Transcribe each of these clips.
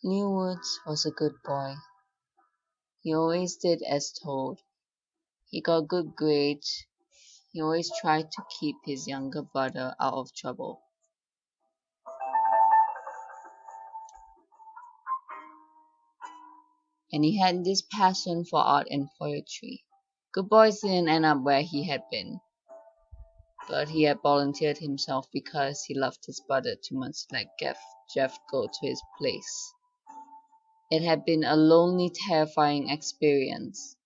Liu Woods was a good boy. He always did as told. He got good grades. He always tried to keep his younger brother out of trouble. And he had this passion for art and poetry. Good boys didn't end up where he had been, but he had volunteered himself because he loved his brother too much to let Jeff go to his place. It had been a lonely, terrifying experience.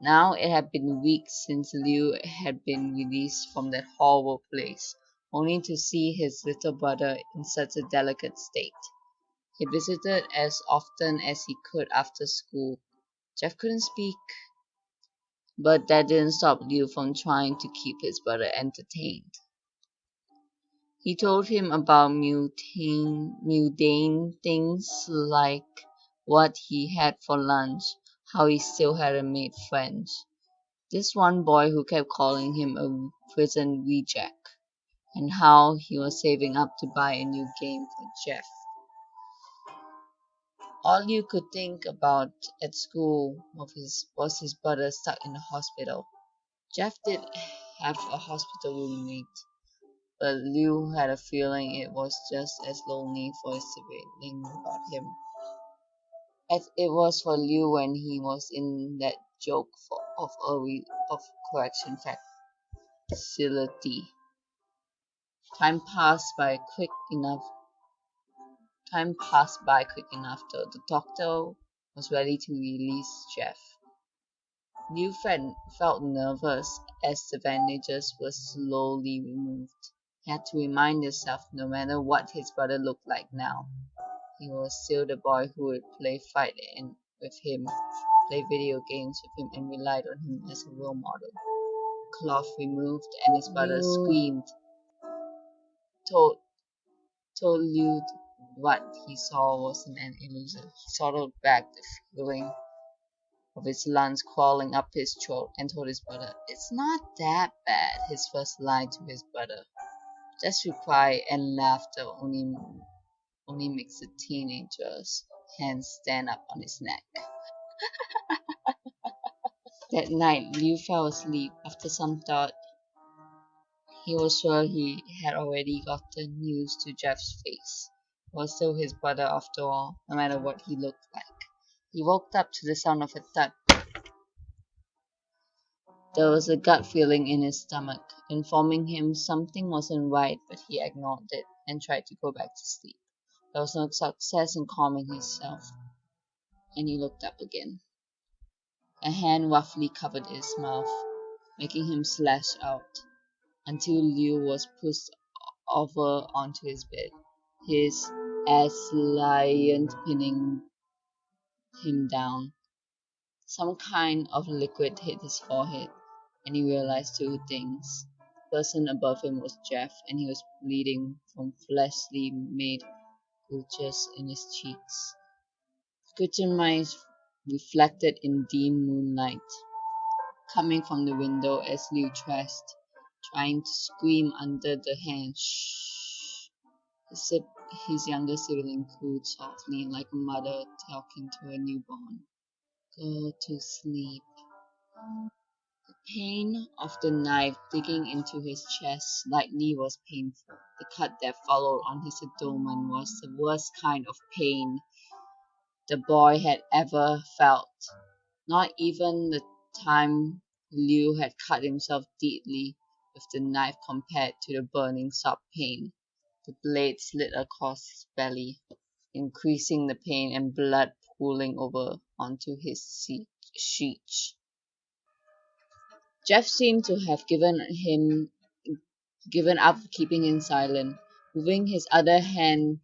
Now it had been weeks since Liu had been released from that horrible place, only to see his little brother in such a delicate state. He visited as often as he could after school. Jeff couldn't speak, but that didn't stop Liu from trying to keep his brother entertained. He told him about mundane things like what he had for lunch, how he still hadn't made friends. This one boy who kept calling him a prison reject, and how he was saving up to buy a new game for Jeff. All you could think about at school was his brother stuck in the hospital. Jeff did have a hospital roommate, but Liu had a feeling it was just as lonely for his sibling about him as it was for Liu when he was in that joke of correction facility. Time passed by quick enough. Time passed by quick enough though. The doctor was ready to release Jeff. Liu felt nervous as the bandages were slowly removed. He had to remind himself no matter what his brother looked like now, he was still the boy who would with him, play video games with him, and relied on him as a role model. Cloth removed, and his brother screamed, told, told Liu what he saw wasn't an illusion. He swallowed back the feeling of his lungs crawling up his throat and told his brother, "It's not that bad," his first line to his brother. Just reply and laughter only makes the teenager's hands stand up on his neck. That night, Liu fell asleep after some thought. He was sure he had already gotten used to Jeff's face. He was still his brother after all, no matter what he looked like. He woke up to the sound of a thud. There was a gut feeling in his stomach, informing him something wasn't right, but he ignored it and tried to go back to sleep. There was no success in calming himself, and he looked up again. A hand roughly covered his mouth, making him slash out, until Liu was pushed over onto his bed, his ass lion pinning him down. Some kind of liquid hit his forehead, and he realized two things. The person above him was Jeff, and he was bleeding from fleshly made bulges in his cheeks. Kitchen mice reflected in dim moonlight, coming from the window as Liu dressed, trying to scream under the hand. Shh. His younger sibling cooed softly, like a mother talking to a newborn. Go to sleep. The pain of the knife digging into his chest slightly was painful. The cut that followed on his abdomen was the worst kind of pain the boy had ever felt. Not even the time Liu had cut himself deeply with the knife compared to the burning sob pain. The blade slid across his belly, increasing the pain and blood pooling over onto his sheets. Jeff seemed to have given up keeping him silent, moving his other hand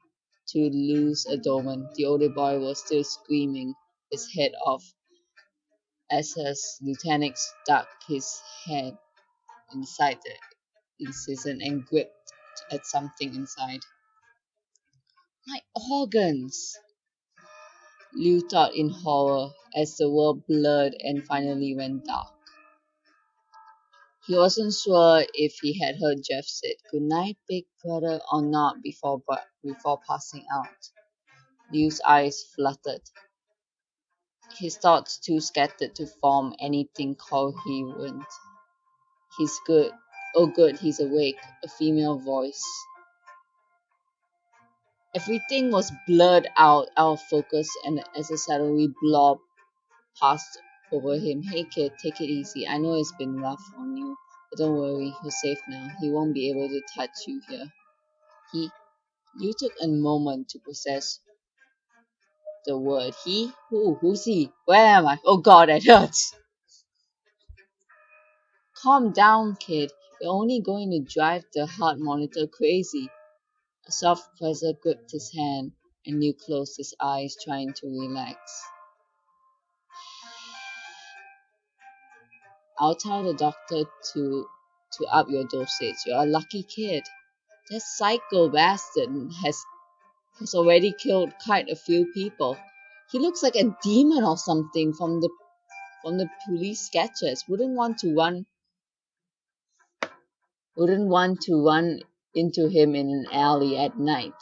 to Liu's abdomen. The older boy was still screaming his head off as his lieutenant stuck his head inside the incision and gripped at something inside. My organs! Liu thought in horror as the world blurred and finally went dark. He wasn't sure if he had heard Jeff say "Good night, big brother" or not before passing out. Liu's eyes fluttered, his thoughts too scattered to form anything coherent. He's good. Oh good, he's awake. A female voice. Everything was blurred out of focus, and as a shadowy blob passed over him. Hey kid, take it easy. I know it's been rough on you, but don't worry, you're safe now. He won't be able to touch you here. He You took a moment to process the word. He? Who? Who's he? Where am I? Oh god, that hurts. Calm down, kid. You're only going to drive the heart monitor crazy. A soft pressure gripped his hand, and Liu closed his eyes, trying to relax. I'll tell the doctor to up your dosage. You're a lucky kid. That psycho bastard has already killed quite a few people. He looks like a demon or something from the police sketches. Wouldn't want to run into him in an alley at night.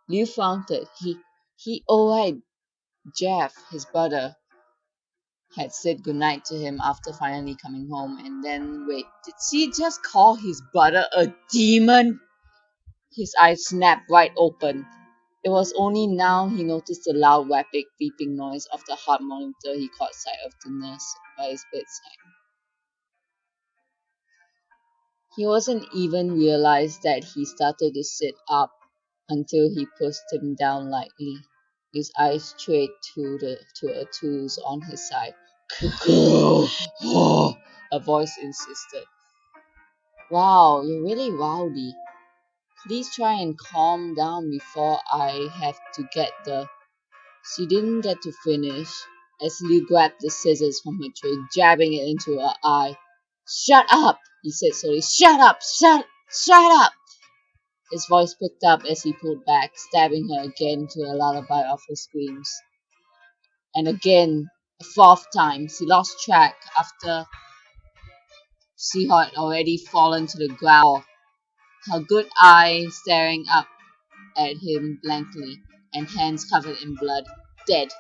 Liu frowned. He alright, Jeff, his brother, had said goodnight to him after finally coming home, and then wait, did she just call his brother a demon? His eyes snapped wide open. It was only now he noticed the loud, rapid beeping noise of the heart monitor he caught sight of the nurse by his bedside. He wasn't even realized that he started to sit up until he pushed him down lightly. His eyes strayed to a tools on his side. A voice insisted. Wow, you're really rowdy. Please try and calm down before I have to get the... She didn't get to finish as Liu grabbed the scissors from her tray, jabbing it into her eye. Shut up, he said slowly. Shut up, shut up. His voice picked up as he pulled back, stabbing her again to a lullaby of her screams. And again, a fourth time, she lost track after she had already fallen to the ground, her good eye staring up at him blankly, and hands covered in blood. Dead.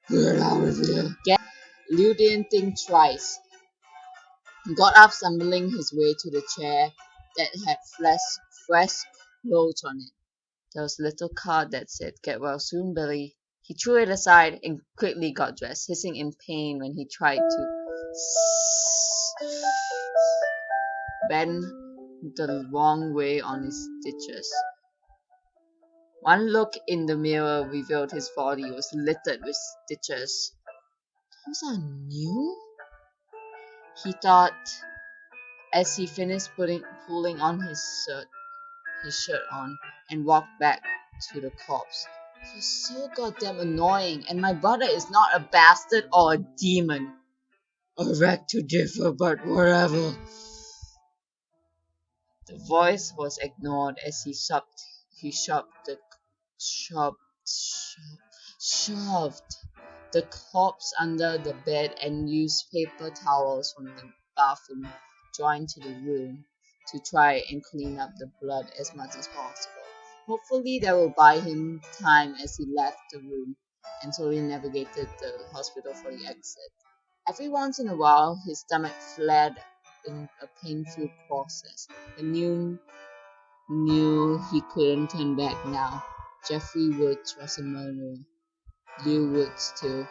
Get out of here. Liu didn't think twice. He got up, stumbling his way to the chair that had fresh clothes on it. There was a little card that said, Get well soon, Billy. He threw it aside and quickly got dressed, hissing in pain when he tried to bend the wrong way on his stitches. One look in the mirror revealed his body was littered with stitches. Those are new? He thought as he finished pulling on his shirt on, and walked back to the corpse. You're so goddamn annoying, and my brother is not a bastard or a demon. I beg to differ, but whatever. The voice was ignored as shoved, shoved the corpse under the bed and used paper towels from the bathroom joined to the room to try and clean up the blood as much as possible. Hopefully that will buy him time as he left the room and slowly navigated the hospital for the exit. Every once in a while his stomach flared in a painful process. The knew he couldn't turn back now. Jeffrey Woods was a murderer. Liu Woods too.